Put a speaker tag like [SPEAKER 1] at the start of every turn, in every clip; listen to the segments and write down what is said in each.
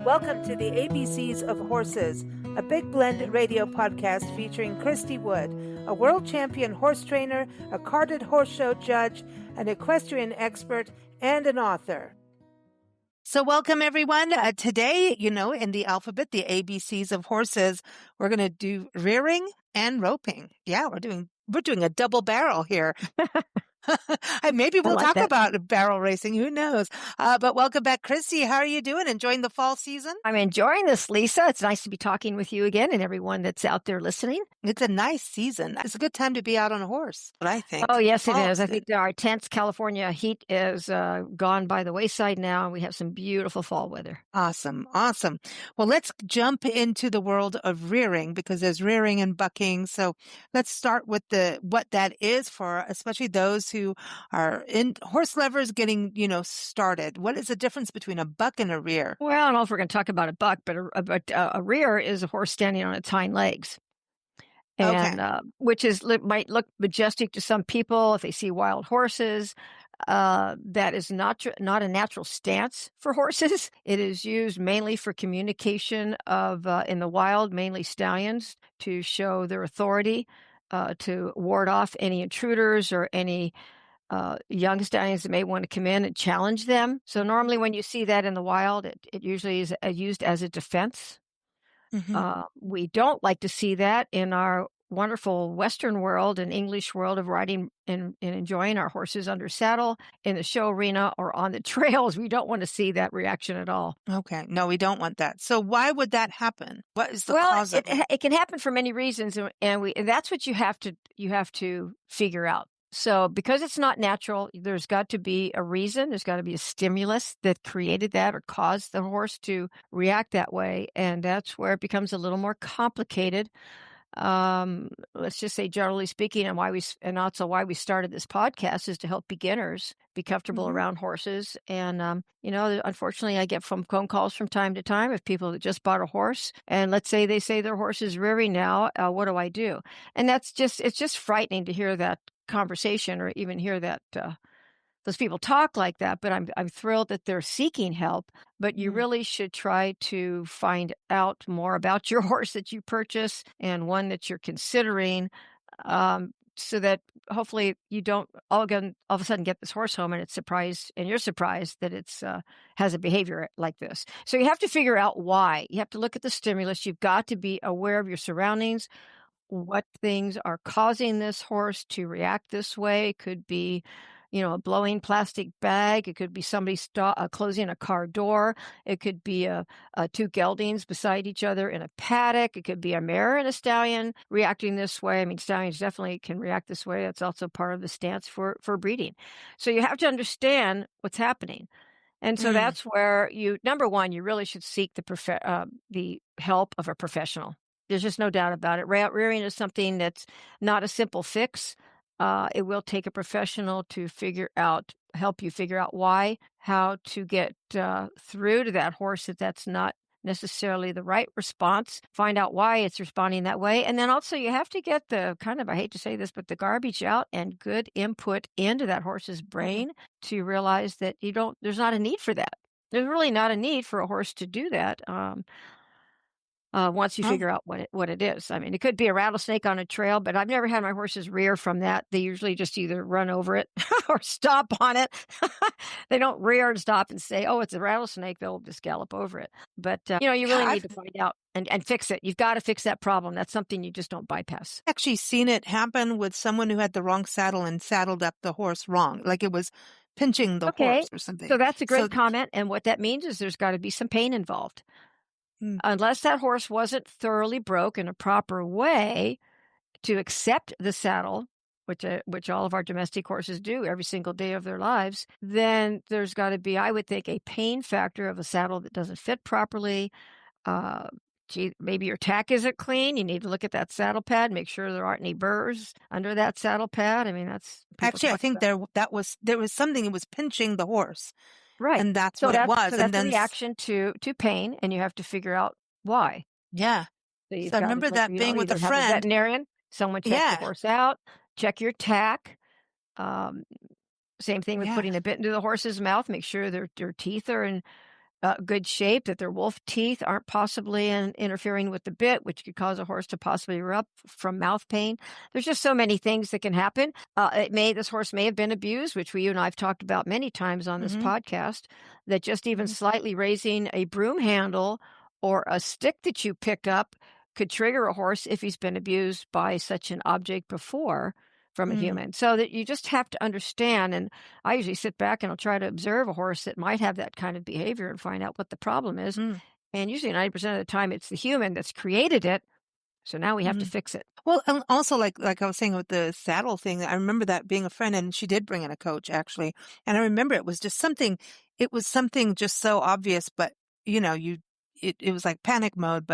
[SPEAKER 1] Welcome to the ABCs of Horses, a Big Blend radio podcast featuring Christy Wood, a world champion horse trainer, a carded horse show judge, an equestrian expert, and an author. So welcome, everyone. Today, in the alphabet, the ABCs of horses, we're going to do rearing and roping. Yeah, we're doing a double barrel here. Maybe we'll talk about barrel racing. Who knows? But welcome back, Christy. How are you doing? Enjoying the fall season?
[SPEAKER 2] I'm enjoying this, Lisa. It's nice to be talking with you again and everyone that's out there listening.
[SPEAKER 1] It's a nice season. It's a good time to be out on a horse, what I think.
[SPEAKER 2] Oh, yes, it is. I think our intense California heat is gone by the wayside now. We have some beautiful fall weather.
[SPEAKER 1] Awesome. Well, let's jump into the world of rearing because there's rearing and bucking. So let's start with what that is for, especially those who are in horse lovers getting, started. What is the difference between a buck and a rear?
[SPEAKER 2] Well, I don't know if we're going to talk about a buck, but a rear is a horse standing on its hind legs. And which might look majestic to some people if they see wild horses. That is not a natural stance for horses. It is used mainly for communication of in the wild, mainly stallions, to show their authority, to ward off any intruders or any young stallions that may want to come in and challenge them. So normally when you see that in the wild, it usually is used as a defense. Mm-hmm. We don't like to see that in our wonderful Western world and English world of riding and enjoying our horses under saddle in the show arena or on the trails. We don't want to see that reaction at all.
[SPEAKER 1] Okay. No, we don't want that. So why would that happen? What is the cause of it?
[SPEAKER 2] It can happen for many reasons, and that's what you have to figure out. So because it's not natural, there's got to be a reason. There's got to be a stimulus that created that or caused the horse to react that way. And that's where it becomes a little more complicated. Let's just say, generally speaking, and also why we started this podcast is to help beginners be comfortable around horses. And, unfortunately, I get phone calls from time to time of people that just bought a horse. And let's say they say their horse is rearing now. What do I do? And it's just frightening to hear that conversation or even hear that those people talk like that. But I'm thrilled that they're seeking help. But you really should try to find out more about your horse that you purchase and one that you're considering, so that hopefully you don't all of a sudden get this horse home and you're surprised that it's has a behavior like this. So you have to figure out why. You have to look at the stimulus. You've got to be aware of your surroundings. What things are causing this horse to react this way? It could be, a blowing plastic bag. It could be somebody closing a car door. It could be two geldings beside each other in a paddock. It could be a mare and a stallion reacting this way. I mean, stallions definitely can react this way. That's also part of the stance for breeding. So you have to understand what's happening. And so that's where number one, you really should seek the help of a professional. There's just no doubt about it. Rearing is something that's not a simple fix. It will take a professional to help you figure out why, how to get through to that horse if that's not necessarily the right response, find out why it's responding that way. And then also you have to get I hate to say this, but the garbage out and good input into that horse's brain to realize that there's not a need for that. There's really not a need for a horse to do that. Once you figure out what it is. I mean, it could be a rattlesnake on a trail, but I've never had my horses rear from that. They usually just either run over it or stop on it. They don't rear and stop and say, oh, it's a rattlesnake. They'll just gallop over it. But, you really need to find out and fix it. You've got to fix that problem. That's something you just don't bypass.
[SPEAKER 1] I've actually seen it happen with someone who had the wrong saddle and saddled up the horse wrong. Like it was pinching the horse or something.
[SPEAKER 2] So that's a great comment. And what that means is there's got to be some pain involved. Unless that horse wasn't thoroughly broke in a proper way to accept the saddle, which all of our domestic horses do every single day of their lives, then there's got to be, I would think, a pain factor of a saddle that doesn't fit properly. Maybe your tack isn't clean. You need to look at that saddle pad, make sure there aren't any burrs under that saddle pad. I mean, that's
[SPEAKER 1] actually, I think there was something that was pinching the horse.
[SPEAKER 2] Right.
[SPEAKER 1] And that's what it was.
[SPEAKER 2] So that's a reaction to pain, and you have to figure out why.
[SPEAKER 1] Yeah. So I remember that being with a friend.
[SPEAKER 2] A veterinarian, someone check the horse out, check your tack. Same thing with putting a bit into the horse's mouth, make sure their teeth are in good shape, that their wolf teeth aren't possibly interfering with the bit, which could cause a horse to possibly erupt from mouth pain. There's just so many things that can happen. This horse may have been abused, which you and I have talked about many times on this
[SPEAKER 1] Mhm.
[SPEAKER 2] podcast, that just even
[SPEAKER 1] Mhm.
[SPEAKER 2] slightly raising a broom handle or a stick that you pick up could trigger a horse if he's been abused by such an object before from a
[SPEAKER 1] Mm.
[SPEAKER 2] human. So that you just have to understand, and I usually sit back and I'll try to observe a horse that might have that kind of behavior and find out what the problem is.
[SPEAKER 1] Mm.
[SPEAKER 2] And usually 90% of the time, it's the human that's created it. So now we have to
[SPEAKER 1] Mhm.
[SPEAKER 2] fix it.
[SPEAKER 1] Well, and also like I was saying with the saddle thing, I remember that being a friend, and she did bring in a coach actually, and I remember it was something just so obvious, but you know, it was like panic mode,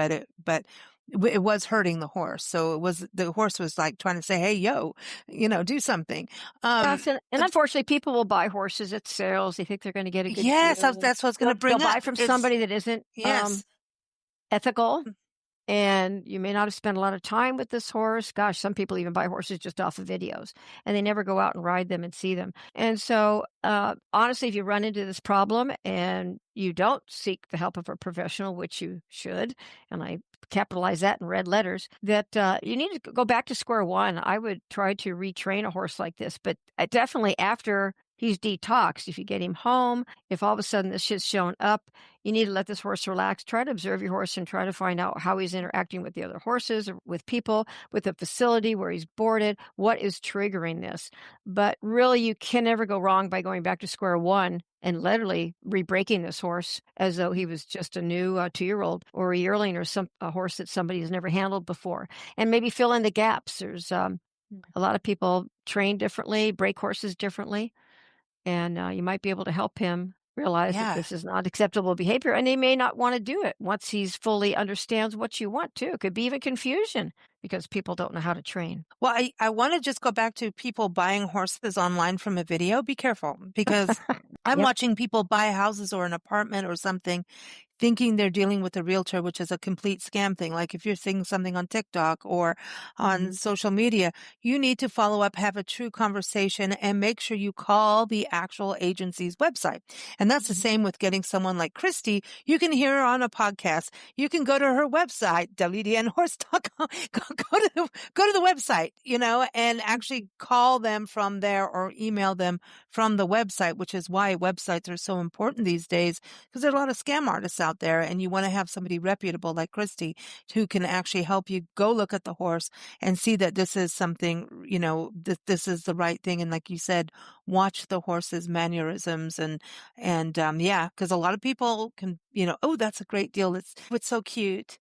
[SPEAKER 1] it was hurting the horse. So the horse was like trying to say, "Hey, yo, do something." Um,
[SPEAKER 2] Yes, and unfortunately, people will buy horses at sales. They think they're going to get a good
[SPEAKER 1] yes,
[SPEAKER 2] deal.
[SPEAKER 1] that's what I was going to
[SPEAKER 2] They'll
[SPEAKER 1] bring
[SPEAKER 2] buy
[SPEAKER 1] up.
[SPEAKER 2] from
[SPEAKER 1] It's
[SPEAKER 2] somebody that isn't
[SPEAKER 1] yes.
[SPEAKER 2] ethical. And you may not have spent a lot of time with this horse. Gosh, some people even buy horses just off of videos and they never go out and ride them and see them. And so, honestly, if you run into this problem and you don't seek the help of a professional, which you should, and I capitalize that in red letters, that you need to go back to square one. I would try to retrain a horse like this, but definitely after he's detoxed, if you get him home, if all of a sudden this shit's showing up, you need to let this horse relax. Try to observe your horse and try to find out how he's interacting with the other horses or with people, with the facility where he's boarded. What is triggering this? But really, you can never go wrong by going back to square one and literally re-breaking this horse as though he was just a new 2-year-old or a yearling or a horse that somebody has never handled before. And maybe fill in the gaps. There's a lot of people train differently, break horses differently. And you might be able to help him realize that
[SPEAKER 1] Yeah.
[SPEAKER 2] this is not acceptable behavior, and he may not want to do it once he's fully understands what you want too. It could be even confusion because people don't know how to train.
[SPEAKER 1] Well, I want to just go back to people buying horses online from a video. Be careful because I'm
[SPEAKER 2] Yep.
[SPEAKER 1] watching people buy houses or an apartment or something thinking they're dealing with a realtor, which is a complete scam thing. Like if you're seeing something on TikTok or on
[SPEAKER 2] Mhm.
[SPEAKER 1] social media, you need to follow up, have a true conversation, and make sure you call the actual agency's website. And that's the
[SPEAKER 2] Mhm.
[SPEAKER 1] same with getting someone like Christy. You can hear her on a podcast. You can go to her website, WDNHorse.com. Go to the website, and actually call them from there or email them from the website, which is why websites are so important these days because there are a lot of scam artists out there and you want to have somebody reputable like Christy who can actually help you go look at the horse and see that this is something, this is the right thing. And like you said, watch the horse's mannerisms and yeah, because a lot of people can, oh, that's a great deal. It's so cute.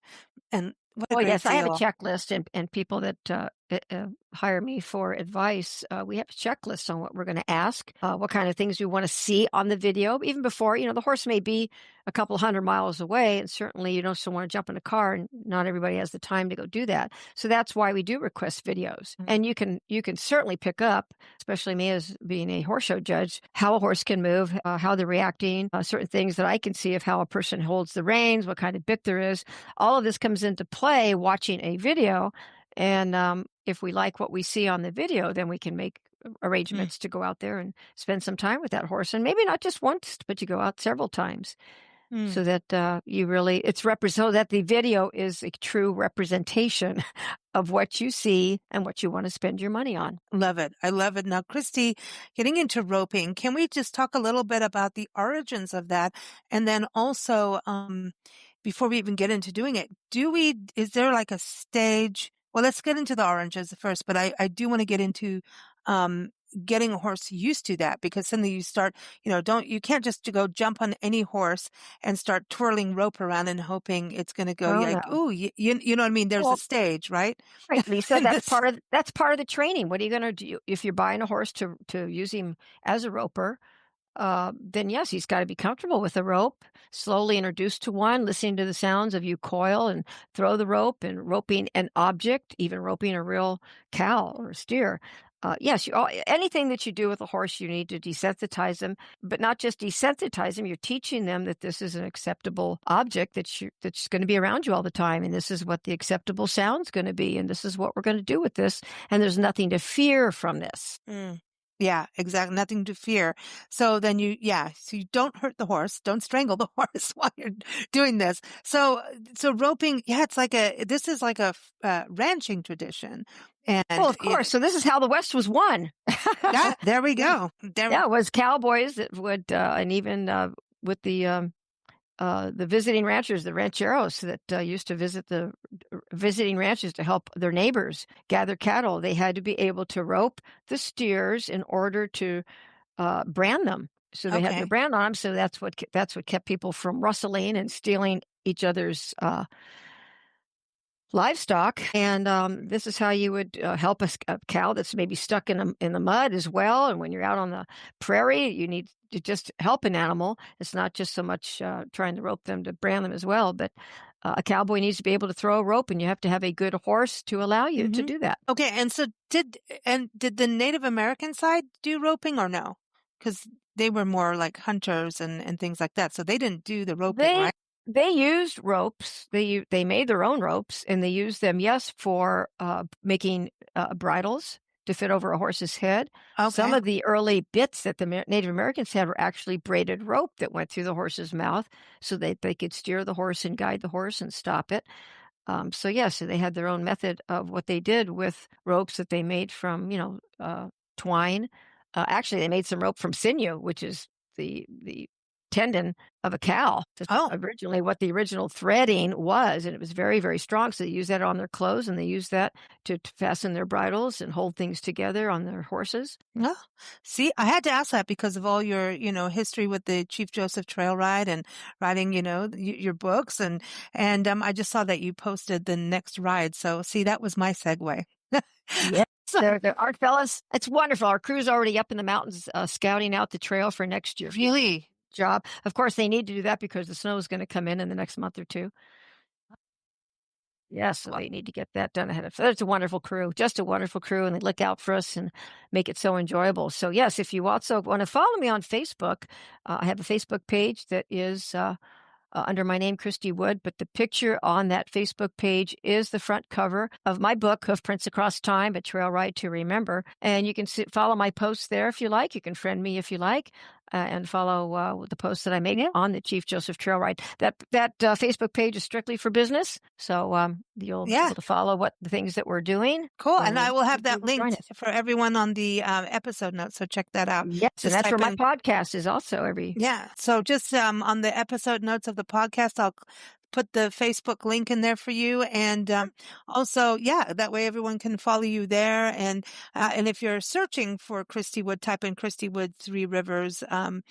[SPEAKER 1] And what a
[SPEAKER 2] Oh,
[SPEAKER 1] great
[SPEAKER 2] yes, I have a
[SPEAKER 1] deal.
[SPEAKER 2] checklist, and people that hire me for advice, we have a checklist on what we're going to ask, what kind of things we want to see on the video, even before, the horse may be a couple hundred miles away, and certainly you don't still want to jump in a car, and not everybody has the time to go do that. So that's why we do request videos,
[SPEAKER 1] Mm.
[SPEAKER 2] and you can certainly pick up, especially me as being a horse show judge, how a horse can move, how they're reacting, certain things that I can see of how a person holds the reins, what kind of bit there is. All of this comes into play watching a video. And if we like what we see on the video, then we can make
[SPEAKER 1] Mm.
[SPEAKER 2] arrangements to go out there and spend some time with that horse. And maybe not just once, but you go out several times
[SPEAKER 1] Mm.
[SPEAKER 2] so that so that the video is a true representation of what you see and what you want to spend your money on.
[SPEAKER 1] Love it. I love it. Now, Christy, getting into roping, can we just talk a little bit about the origins of that? And then also, before we even get into doing it, is there like a stage? Well, let's get into the oranges first, but I do want to get into, um, getting a horse used to that because suddenly you start, you can't just go jump on any horse and start twirling rope around and hoping it's going to go
[SPEAKER 2] Oh
[SPEAKER 1] like,
[SPEAKER 2] no.
[SPEAKER 1] ooh, you know what I mean? There's a
[SPEAKER 2] Well,
[SPEAKER 1] stage, right?
[SPEAKER 2] right, Lisa,
[SPEAKER 1] And
[SPEAKER 2] that's
[SPEAKER 1] this,
[SPEAKER 2] part of the training. What are you going to do if you're buying a horse to use him as a roper? Then yes, he's got to be comfortable with the rope, slowly introduced to one, listening to the sounds of you coil and throw the rope and roping an object, even roping a real cow or a steer. Yes, anything that you do with a horse, you need to desensitize them, but not just desensitize them. You're teaching them that this is an acceptable object that's going to be around you all the time, and this is what the acceptable sound's going to be, and this is what we're going to do with this, and there's nothing to fear from this.
[SPEAKER 1] mm. Yeah, exactly. Nothing to fear. So then so you don't hurt the horse, don't strangle the horse while you're doing this. So roping, this is like a ranching tradition.
[SPEAKER 2] Well,
[SPEAKER 1] And,
[SPEAKER 2] of course. So this is how the West was won.
[SPEAKER 1] yeah, there we go.
[SPEAKER 2] Yeah, it was cowboys that would, and even with the visiting ranchers, the rancheros that used to visit the visiting ranches to help their neighbors gather cattle. They had to be able to rope the steers in order to brand them. So they had their
[SPEAKER 1] Okay.
[SPEAKER 2] brand on them. So that's what kept people from rustling and stealing each other's livestock. And this is how you would help a cow that's maybe stuck in the mud as well. And when you're out on the prairie, you need to just help an animal. It's not just so much trying to rope them to brand them as well, but a cowboy needs to be able to throw a rope, and you have to have a good horse to allow you to do that.
[SPEAKER 1] Okay. And so did the Native American side do roping or no? Because they were more like hunters and things like that. So they didn't do the roping,
[SPEAKER 2] They
[SPEAKER 1] right?
[SPEAKER 2] they used ropes. They made their own ropes, and they used them, yes, for making bridles to fit over a horse's head. Some
[SPEAKER 1] Okay.
[SPEAKER 2] of the early bits that the Native Americans had were actually braided rope that went through the horse's mouth, so that they could steer the horse and guide the horse and stop it. So yes, so they had their own method of what they did with ropes that they made from, twine. Actually, they made some rope from sinew, which is the tendon of a cow. That's
[SPEAKER 1] Oh,
[SPEAKER 2] originally what the original threading was, and it was very, very strong. So they used that on their clothes, and they used that to fasten their bridles and hold things together on their horses.
[SPEAKER 1] yeah. See, I had to ask that because of all your, history with the Chief Joseph Trail Ride and writing, your books and I just saw that you posted the next ride. So see, that was my segue.
[SPEAKER 2] Yeah.
[SPEAKER 1] So,
[SPEAKER 2] Our fellas, it's wonderful. Our crew's already up in the mountains scouting out the trail for next year.
[SPEAKER 1] really?
[SPEAKER 2] Job. Of course, they need to do that because the snow is going to come in the next month or two. Yes, so
[SPEAKER 1] Well,
[SPEAKER 2] they need to get that done ahead of. So it's a wonderful crew, just a wonderful crew, and they look out for us and make it so enjoyable. So yes, if you also want to follow me on Facebook, I have a Facebook page that is under my name, Christy Wood, but the picture on that Facebook page is the front cover of my book, Hoofprints Across Time, A Trail Ride to Remember. And you can follow my posts there if you like. You can friend me if you like, and follow the posts that I make on the Chief Joseph Trail Ride. That Facebook page is strictly for business, so you'll be
[SPEAKER 1] yeah,
[SPEAKER 2] able to follow the things that we're doing.
[SPEAKER 1] cool. And I will have
[SPEAKER 2] You
[SPEAKER 1] that
[SPEAKER 2] join
[SPEAKER 1] linked
[SPEAKER 2] us.
[SPEAKER 1] for everyone on the episode notes. So check that out.
[SPEAKER 2] Yes, and
[SPEAKER 1] Just
[SPEAKER 2] that's where
[SPEAKER 1] type
[SPEAKER 2] my
[SPEAKER 1] in.
[SPEAKER 2] podcast is also every.
[SPEAKER 1] Yeah. So just on the episode notes of the podcast, I'll put the Facebook link in there for you. And also, yeah, that way everyone can follow you there. And if you're searching for Christy Wood, type in Christy Wood Three Rivers. And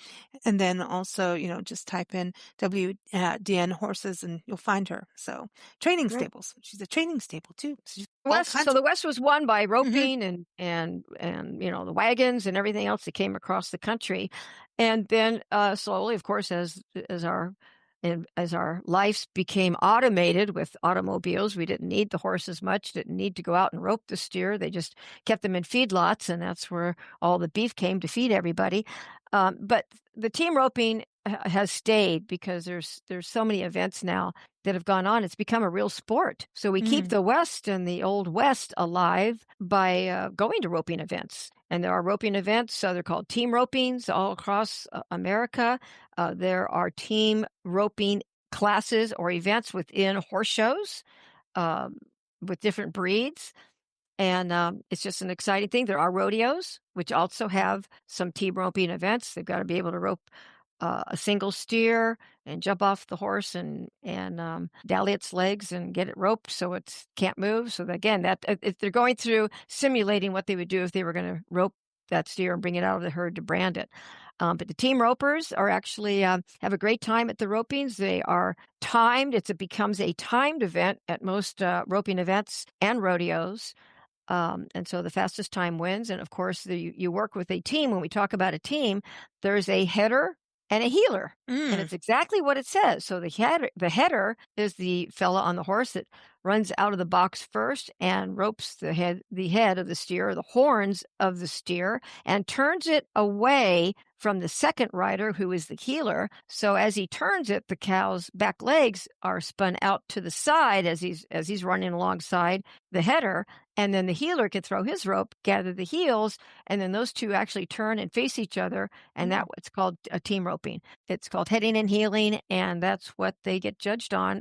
[SPEAKER 1] then also, just type in WDN horses and you'll find her. So training
[SPEAKER 2] Right.
[SPEAKER 1] stables. She's a training stable too. She's all
[SPEAKER 2] West,
[SPEAKER 1] kinds
[SPEAKER 2] so
[SPEAKER 1] of.
[SPEAKER 2] the West was won by
[SPEAKER 1] Mhm.
[SPEAKER 2] roping and the wagons and everything else that came across the country, and then slowly, of course, as our lives became automated with automobiles, we didn't need the horses much, didn't need to go out and rope the steer. They just kept them in feedlots, and that's where all the beef came to feed everybody. But the team roping has stayed because there's so many events now that have gone on. It's become a real sport. So we keep
[SPEAKER 1] Mm.
[SPEAKER 2] the West and the Old West alive by going to roping events. And there are roping events. So they're called team ropings all across America. There are team roping classes or events within horse shows with different breeds. And it's just an exciting thing. There are rodeos, which also have some team roping events. They've got to be able to rope a single steer and jump off the horse and dally its legs and get it roped so it can't move. So again, that if they're going through simulating what they would do if they were going to rope that steer and bring it out of the herd to brand it. But the team ropers are actually have a great time at the ropings. They are timed. It becomes a timed event at most roping events and rodeos. And so the fastest time wins. And of course, you work with a team. When we talk about a team, there's a header and a heeler. And
[SPEAKER 1] Mm.
[SPEAKER 2] it's exactly what it says. So the header is the fella on the horse that runs out of the box first and ropes the head of the steer, or the horns of the steer, and turns it away from the second rider, who is the heeler. So as he turns it, the cow's back legs are spun out to the side as he's running alongside the header, and then the heeler can throw his rope, gather the heels, and then those two actually turn and face each other, and that's what's called a team roping. It's called heading and heeling, and that's what they get judged on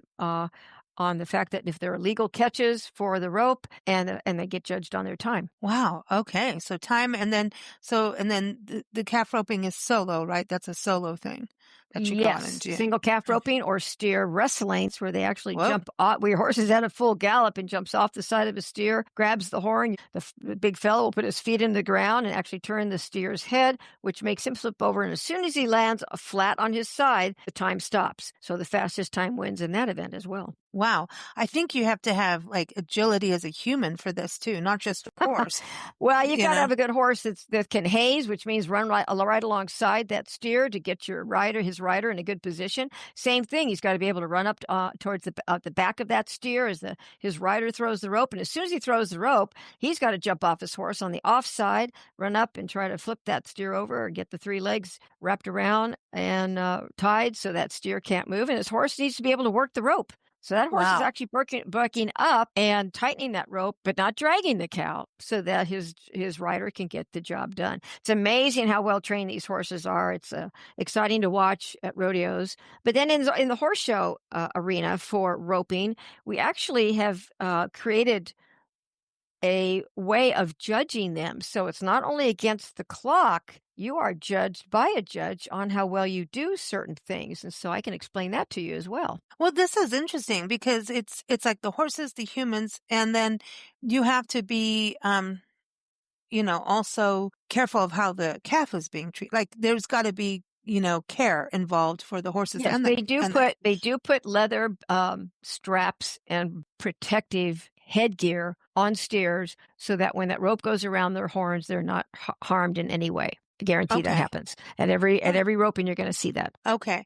[SPEAKER 2] the fact that if there are legal catches for the rope, and they get judged on their time.
[SPEAKER 1] Wow. Okay. So time, and then the calf roping is solo, right? That's a solo thing that you go on and do.
[SPEAKER 2] Single calf roping or steer wrestlings, where they actually
[SPEAKER 1] Whoa.
[SPEAKER 2] jump off, where your horse is at a full gallop and jumps off the side of a steer, grabs the horn. The big fellow will put his feet in the ground and actually turn the steer's head, which makes him flip over. And as soon as he lands flat on his side, the time stops. So the fastest time wins in that event as well.
[SPEAKER 1] Wow. I think you have to have like agility as a human for this too, not just a horse.
[SPEAKER 2] Well, you got to have a good horse that can haze, which means run right alongside that steer to get his rider in a good position. Same thing. He's got to be able to run up towards the back of that steer as his rider throws the rope. And as soon as he throws the rope, he's got to jump off his horse on the offside, run up and try to flip that steer over, or get the three legs wrapped around and tied so that steer can't move. And his horse needs to be able to work the rope. So that horse is actually bucking up and tightening that rope, but not dragging the cow, so that his rider can get the job done. It's amazing how well trained these horses are. It's exciting to watch at rodeos. But then in the horse show arena for roping, we actually have created a way of judging them. So it's not only against the clock. You are judged by a judge on how well you do certain things. And so I can explain that to you as well.
[SPEAKER 1] Well, this is interesting because it's like the horses, the humans, and then you have to be, also careful of how the calf is being treated. Like there's got to be, care involved for the horses.
[SPEAKER 2] Yes,
[SPEAKER 1] and
[SPEAKER 2] they do put leather straps and protective headgear on steers so that when that rope goes around their horns, they're not harmed in any way. I guarantee that happens at every roping. You're going to see that.
[SPEAKER 1] Okay,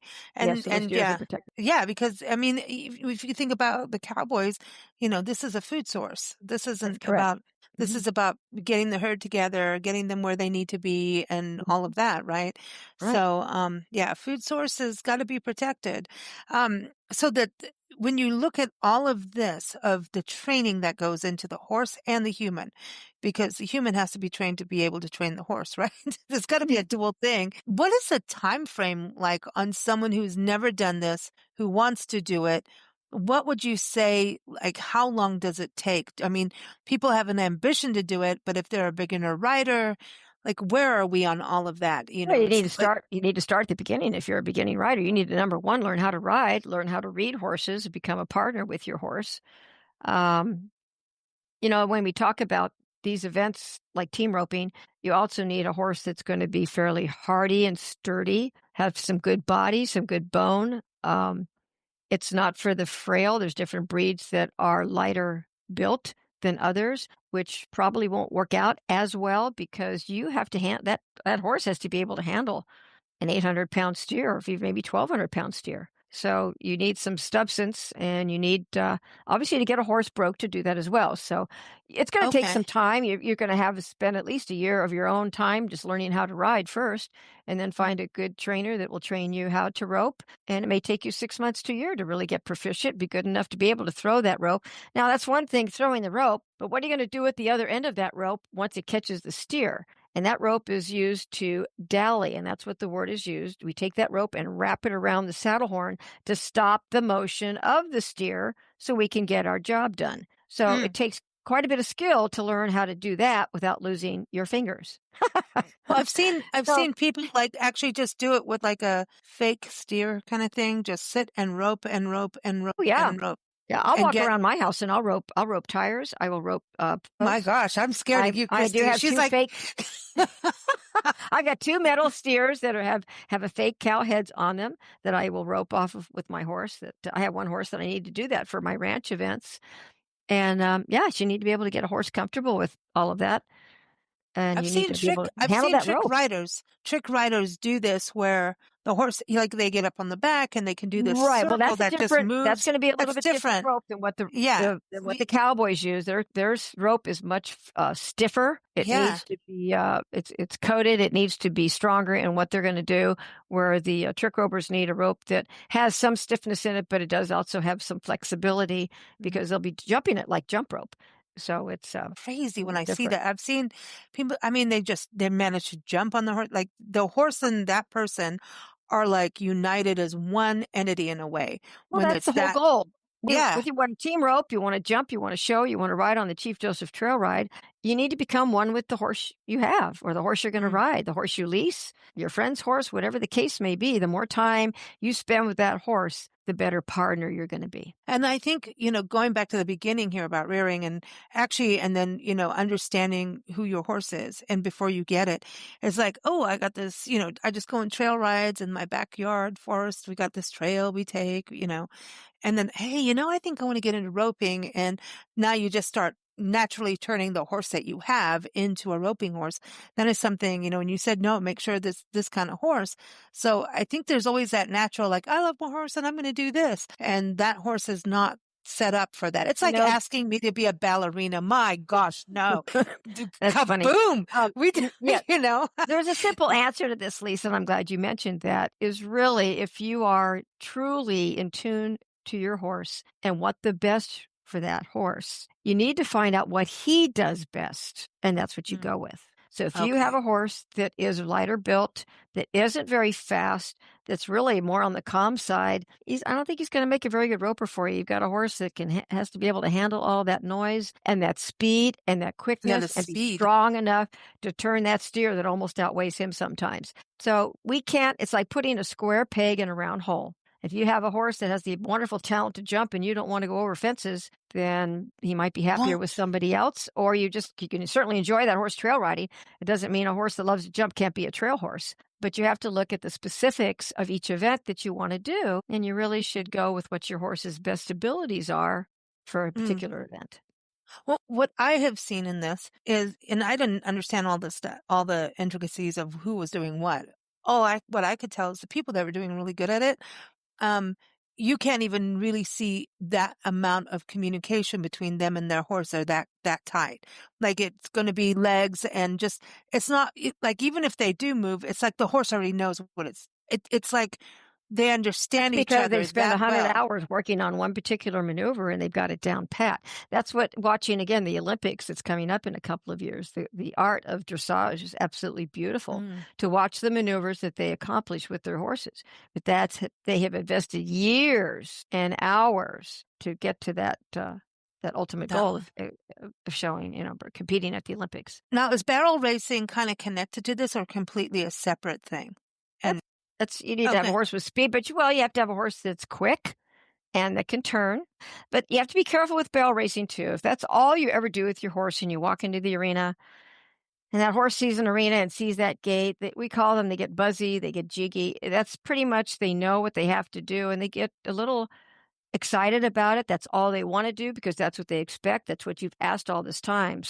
[SPEAKER 1] yeah, because I mean, if you think about the cowboys, this is a food source. This isn't about. This is about getting the herd together, getting them where they need to be, and all of that, right? So, food source has got to be protected. So that when you look at all of this, of the training that goes into the horse and the human, because the human has to be trained to be able to train the horse, right? There's got to be a dual thing. What is the time frame like on someone who's never done this, who wants to do it? What would you say, like, how long does it take? I mean, people have an ambition to do it, but if they're a beginner rider, like, where are we on all of that?
[SPEAKER 2] You need to start. You need to start at the beginning. If you're a beginning rider, you need to, number one, learn how to ride, learn how to read horses, become a partner with your horse. When we talk about these events like team roping, you also need a horse that's going to be fairly hardy and sturdy, have some good body, some good bone. It's not for the frail. There's different breeds that are lighter built than others, which probably won't work out as well because you have to that horse has to be able to handle an 800-pound steer, or maybe 1,200-pound steer. So you need some substance, and you need obviously to get a horse broke to do that as well. So it's going to take some time. You're going to have to spend at least a year of your own time just learning how to ride first, and then find a good trainer that will train you how to rope. And it may take you 6 months to a year to really get proficient, be good enough to be able to throw that rope. Now, that's one thing, throwing the rope, but what are you going to do at the other end of that rope once it catches the steer? And that rope is used to dally, and that's what the word is used. We take that rope and wrap it around the saddle horn to stop the motion of the steer so we can get our job done. So it takes quite a bit of skill to learn how to do that without losing your fingers.
[SPEAKER 1] Well, I've seen people like actually just do it with like a fake steer kind of thing. Just sit and rope and rope and rope and rope.
[SPEAKER 2] Yeah, I'll walk around my house and I'll rope tires. I will rope
[SPEAKER 1] my gosh, I'm scared of you, Christy.
[SPEAKER 2] I do have
[SPEAKER 1] She's
[SPEAKER 2] two fake. I've got two metal steers that have a fake cow heads on them that I will rope off of with my horse. That I have one horse that I need to do that for my ranch events. And you need to be able to get a horse comfortable with all of that. and you need to be able to
[SPEAKER 1] I've
[SPEAKER 2] handle
[SPEAKER 1] seen
[SPEAKER 2] that rope.
[SPEAKER 1] trick riders do this where the horse, like they get up on the back and they can do this
[SPEAKER 2] Right. Well,
[SPEAKER 1] circle that just
[SPEAKER 2] that's
[SPEAKER 1] moves.
[SPEAKER 2] going to be a little
[SPEAKER 1] That's
[SPEAKER 2] bit different
[SPEAKER 1] different.
[SPEAKER 2] rope than what
[SPEAKER 1] Yeah.
[SPEAKER 2] than what the cowboys use. Their rope is much stiffer. It
[SPEAKER 1] Yeah.
[SPEAKER 2] needs to be it's coated. It needs to be stronger in what they're going to do. Where the trick ropers need a rope that has some stiffness in it, but it does also have some flexibility because they'll be jumping it like jump rope. So it's
[SPEAKER 1] crazy when I see
[SPEAKER 2] different.
[SPEAKER 1] that. I've seen people, I mean, they manage to jump on the horse. Like the horse and that person are like united as one entity in a way
[SPEAKER 2] Well,
[SPEAKER 1] when
[SPEAKER 2] that's
[SPEAKER 1] it's
[SPEAKER 2] the whole
[SPEAKER 1] that.
[SPEAKER 2] goal.
[SPEAKER 1] Yeah.
[SPEAKER 2] With you want a team rope, you want to jump, you want to show, you want to ride on the Chief Joseph Trail Ride, you need to become one with the horse you have or the horse you're going to ride, the horse you lease, your friend's horse, whatever the case may be. The more time you spend with that horse, the better partner you're going to be.
[SPEAKER 1] And I think, going back to the beginning here about rearing and actually, and then, understanding who your horse is and before you get it, it's like, oh, I got this, I just go on trail rides in my backyard forest. We got this trail we take, and then, hey, I think I want to get into roping. And now you just start naturally turning the horse that you have into a roping horse. That is something, and you said, no, make sure this kind of horse. So I think there's always that natural, like, I love my horse and I'm going to do this. And that horse is not set up for that. It's like asking me to be a ballerina. My gosh, no.
[SPEAKER 2] That's funny.
[SPEAKER 1] Kaboom! We did,
[SPEAKER 2] yeah. There's a simple answer to this, Lisa, and I'm glad you mentioned that, is really if you are truly in tune to your horse and what the best for that horse, you need to find out what he does best, and that's what you go with. So if you have a horse that is lighter built, that isn't very fast, that's really more on the calm side, I don't think he's going to make a very good roper for you. You've got a horse that has to be able to handle all that noise and that speed and that quickness and be strong enough to turn that steer that almost outweighs him sometimes. So it's like putting a square peg in a round hole. If you have a horse that has the wonderful talent to jump and you don't want to go over fences, then he might be happier with somebody else, or you can certainly enjoy that horse trail riding. It doesn't mean a horse that loves to jump can't be a trail horse, but you have to look at the specifics of each event that you want to do, and you really should go with what your horse's best abilities are for a particular event.
[SPEAKER 1] Well, what I have seen in this is, and I didn't understand all this stuff, all the intricacies of who was doing what. What I could tell is the people that were doing really good at it, you can't even really see that amount of communication between them and their horse are that tight. Like it's going to be legs and just, it's not like, even if they do move, it's like the horse already knows what it's like they understand each other.
[SPEAKER 2] Because they've spent 100 hours working on one particular maneuver and they've got it down pat. That's what watching, again, the Olympics that's coming up in a couple of years. The art of dressage is absolutely beautiful to watch the maneuvers that they accomplish with their horses. But they have invested years and hours to get to that ultimate goal of showing, competing at the Olympics.
[SPEAKER 1] Now, is barrel racing kind of connected to this or completely a separate thing? And
[SPEAKER 2] you need to have a horse with speed, but you have to have a horse that's quick and that can turn. But you have to be careful with barrel racing too. If that's all you ever do with your horse and you walk into the arena and that horse sees an arena and sees that gate, we call them, they get buzzy, they get jiggy. That's pretty much, they know what they have to do and they get a little excited about it. That's all they want to do because that's what they expect. That's what you've asked all this time.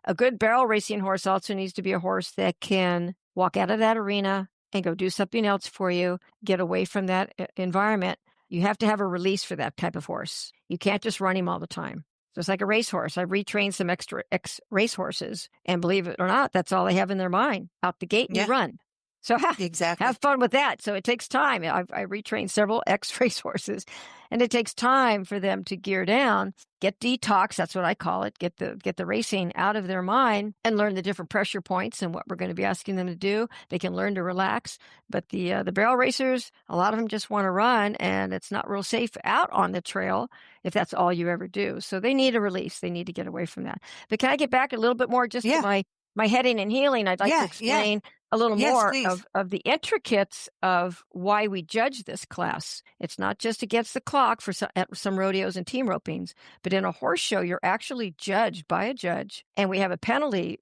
[SPEAKER 2] A good barrel racing horse also needs to be a horse that can walk out of that arena and go do something else for you, get away from that environment. You have to have a release for that type of horse. You can't just run him all the time. So it's like a racehorse. I've retrained some ex-race horses, and believe it or not, that's all they have in their mind. Out the gate and you run. So have fun with that. So it takes time. I retrained several ex-race horses, and it takes time for them to gear down, get detox, that's what I call it, get the racing out of their mind and learn the different pressure points and what we're going to be asking them to do. They can learn to relax. But the barrel racers, a lot of them just want to run, and it's not real safe out on the trail if that's all you ever do. So they need a release. They need to get away from that. But can I get back a little bit more just to my heading and healing? I'd like to explain a little more of the intricates of why we judge this class. It's not just against the clock at some rodeos and team ropings, but in a horse show, you're actually judged by a judge. And we have a penalty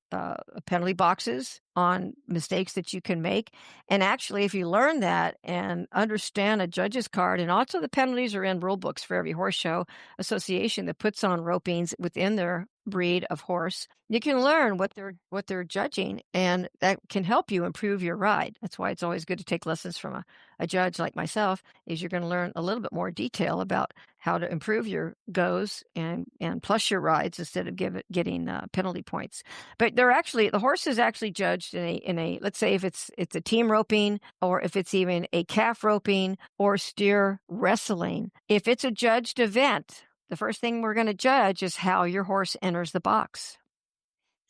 [SPEAKER 2] boxes on mistakes that you can make. And actually, if you learn that and understand a judge's card, and also the penalties are in rule books for every horse show association that puts on ropings within their breed of horse, you can learn what they're judging, and that can help you improve your ride. That's why it's always good to take lessons from a judge like myself, is you're going to learn a little bit more detail about how to improve your goes and plus your rides instead of getting penalty points. But the horse is actually judged in a let's say if it's a team roping, or if it's even a calf roping or steer wrestling. If it's a judged event, the first thing we're going to judge is how your horse enters the box.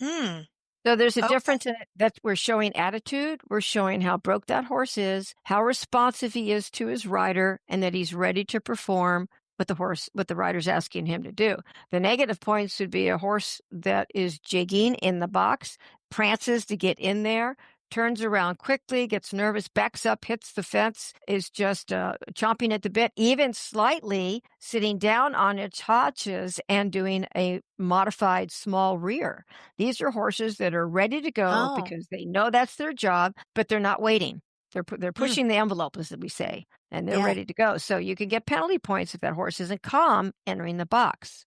[SPEAKER 1] Hmm.
[SPEAKER 2] So there's a
[SPEAKER 1] Okay.
[SPEAKER 2] difference in it, that we're showing attitude. We're showing how broke that horse is, how responsive he is to his rider, and that he's ready to perform what the rider's asking him to do. The negative points would be a horse that is jigging in the box, prances to get in there, turns around quickly, gets nervous, backs up, hits the fence, is just chomping at the bit, even slightly sitting down on its haunches and doing a modified small rear. These are horses that are ready to go
[SPEAKER 1] Oh.
[SPEAKER 2] because they know that's their job, but they're not waiting. They're pushing the envelope, as we say, and they're
[SPEAKER 1] Yeah.
[SPEAKER 2] ready to go. So you can get penalty points if that horse isn't calm entering the box.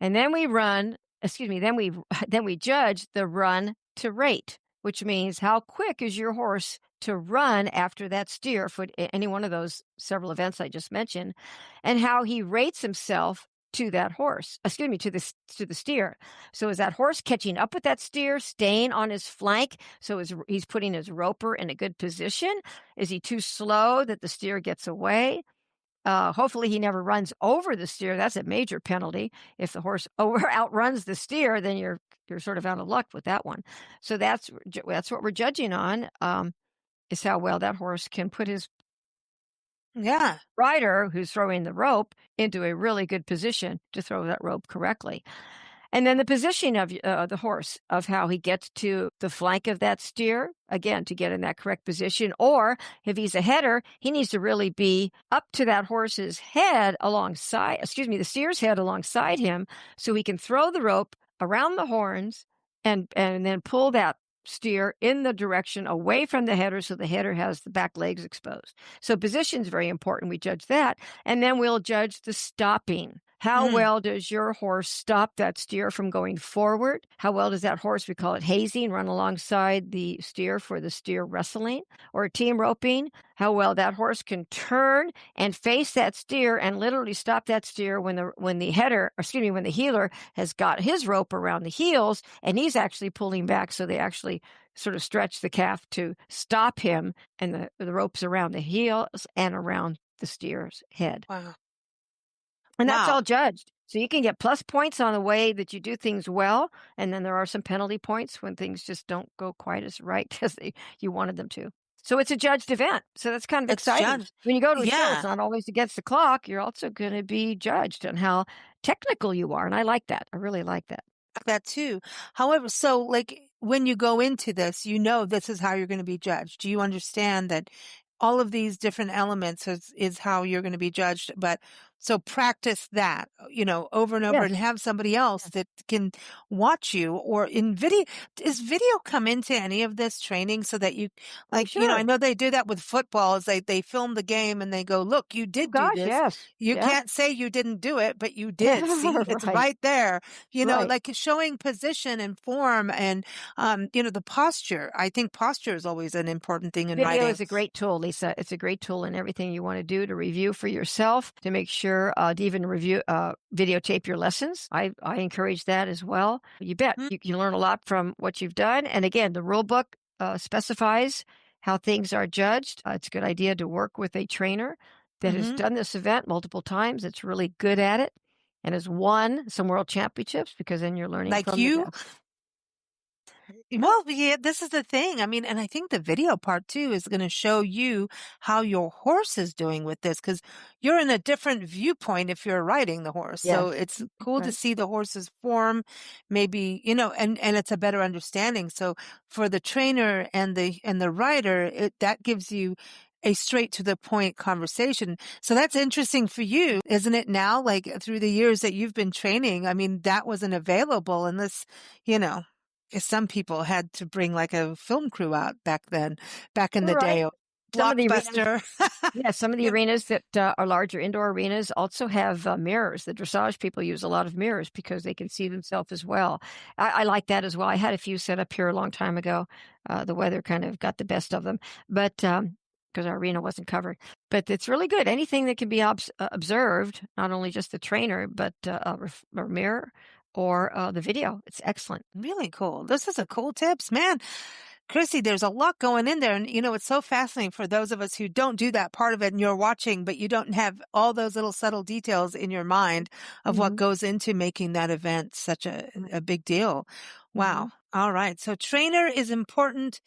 [SPEAKER 2] And then then we judge the run to rate, which means how quick is your horse to run after that steer for any one of those several events I just mentioned, and how he rates himself to that horse, to the steer. So is that horse catching up with that steer, staying on his flank? So he's putting his roper in a good position? Is he too slow that the steer gets away? Hopefully he never runs over the steer. That's a major penalty. If the horse outruns the steer, then you're sort of out of luck with that one. So that's what we're judging on, is how well that horse can put his
[SPEAKER 1] Yeah.
[SPEAKER 2] rider, who's throwing the rope, into a really good position to throw that rope correctly. And then the positioning of the horse, of how he gets to the flank of that steer, again, to get in that correct position. Or if he's a header, he needs to really be up to that horse's head the steer's head alongside him, so he can throw the rope around the horns and then pull that steer in the direction away from the header, so the header has the back legs exposed. So position is very important. We judge that. And then we'll judge the stopping. How well does your horse stop that steer from going forward? How well does that horse, we call it hazing, run alongside the steer for the steer wrestling or team roping? How well that horse can turn and face that steer and literally stop that steer when the heeler has got his rope around the heels and he's actually pulling back, so they actually sort of stretch the calf to stop him, and the rope's around the heels and around the steer's head.
[SPEAKER 1] Wow.
[SPEAKER 2] And that's all judged. So you can get plus points on the way that you do things well, and then there are some penalty points when things just don't go quite as right as you wanted them to. So it's a judged event. So that's kind of exciting. When you go to a show, it's not always against the clock. You're also going to be judged on how technical you are. And I like that. I really like that.
[SPEAKER 1] That too. However, so like when you go into this, this is how you're going to be judged. Do you understand that all of these different elements is how you're going to be judged? But so practice that, over and over, and have somebody else that can watch you, or in video. Does video come into any of this training so that you, I know they do that with football, is they film the game and they go, look, you did do this.
[SPEAKER 2] Yes.
[SPEAKER 1] You can't say you didn't do it, but you did. See, it's right there, like showing position and form and, the posture. I think posture is always an important thing in riding.
[SPEAKER 2] Video is a great tool, Lisa. It's a great tool in everything you want to do to review for yourself, to make sure to even review, videotape your lessons. I encourage that as well. You bet. You can learn a lot from what you've done. And again, the rule book specifies how things are judged. It's a good idea to work with a trainer that has done this event multiple times. That's really good at it and has won some world championships, because then you're learning
[SPEAKER 1] like
[SPEAKER 2] from
[SPEAKER 1] you.
[SPEAKER 2] the best.
[SPEAKER 1] Well, yeah, this is the thing. I mean, and I think the video part too is going to show you how your horse is doing with this, because you're in a different viewpoint if you're riding the horse.
[SPEAKER 2] Yes.
[SPEAKER 1] So it's cool to see the horse's form, maybe, and it's a better understanding. So for the trainer and the rider, that gives you a straight to the point conversation. So that's interesting for you, isn't it now? Like through the years that you've been training, I mean, that wasn't available unless, some people had to bring like a film crew out back in the
[SPEAKER 2] Right.
[SPEAKER 1] day.
[SPEAKER 2] Some of the arenas,
[SPEAKER 1] Blockbuster.
[SPEAKER 2] yeah, some of the arenas that are larger indoor arenas also have mirrors. The dressage people use a lot of mirrors because they can see themselves as well. I like that as well. I had a few set up here a long time ago. The weather kind of got the best of them, but because our arena wasn't covered. But it's really good. Anything that can be observed, not only just the trainer, but a mirror or the video. It's excellent.
[SPEAKER 1] Really cool. This is a cool tips, man. Chrissy, there's a lot going in there. And, it's so fascinating for those of us who don't do that part of it and you're watching, but you don't have all those little subtle details in your mind of what goes into making that event such a big deal. Wow. All right. So trainer is important.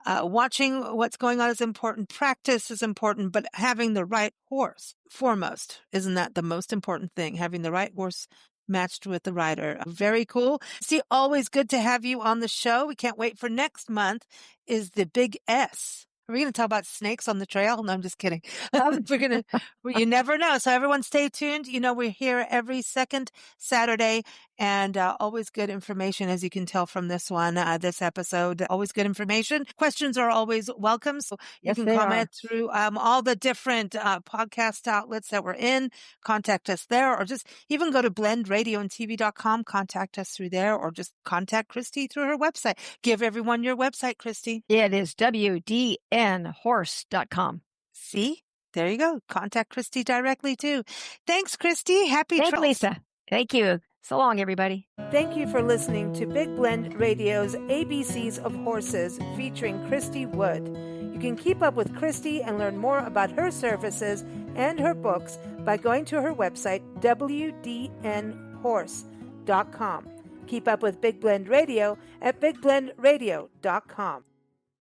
[SPEAKER 1] Watching what's going on is important. Practice is important, but having the right horse foremost. Isn't that the most important thing? Having the right horse matched with the rider. Very cool. See, always good to have you on the show. We can't wait for next month is the big S. Are we going to talk about snakes on the trail? No, I'm just kidding. You never know. So everyone stay tuned. We're here every second Saturday and always good information, as you can tell from this one, this episode. Always good information. Questions are always welcome. So you can comment through all the different podcast outlets that we're in. Contact us there, or just even go to blendradioandtv.com. Contact us through there, or just contact Christy through her website. Give everyone your website, Christy.
[SPEAKER 2] It is wdnhorse.com.
[SPEAKER 1] See? There you go. Contact Christy directly, too. Thanks, Christy. Happy trails.
[SPEAKER 2] Thanks, Lisa. Thank you. So long, everybody.
[SPEAKER 1] Thank you for listening to Big Blend Radio's ABCs of Horses featuring Christy Wood. You can keep up with Christy and learn more about her services and her books by going to her website, wdnhorse.com. Keep up with Big Blend Radio at bigblendradio.com.